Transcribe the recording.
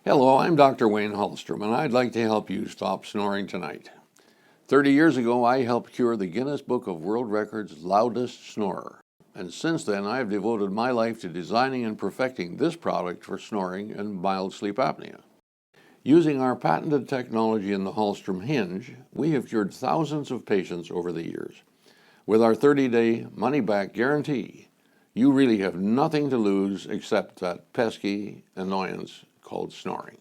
Hello, I'm Dr. Wayne Hallstrom, and I'd like to help you stop snoring tonight. 30 years ago, I helped cure the Guinness Book of World Records loudest snorer. And since then, I've devoted my life to designing and perfecting this product for snoring and mild sleep apnea. Using our patented technology in the Hallstrom hinge, we have cured thousands of patients over the years. With our 30-day money-back guarantee, you really have nothing to lose except that pesky annoyance called snoring.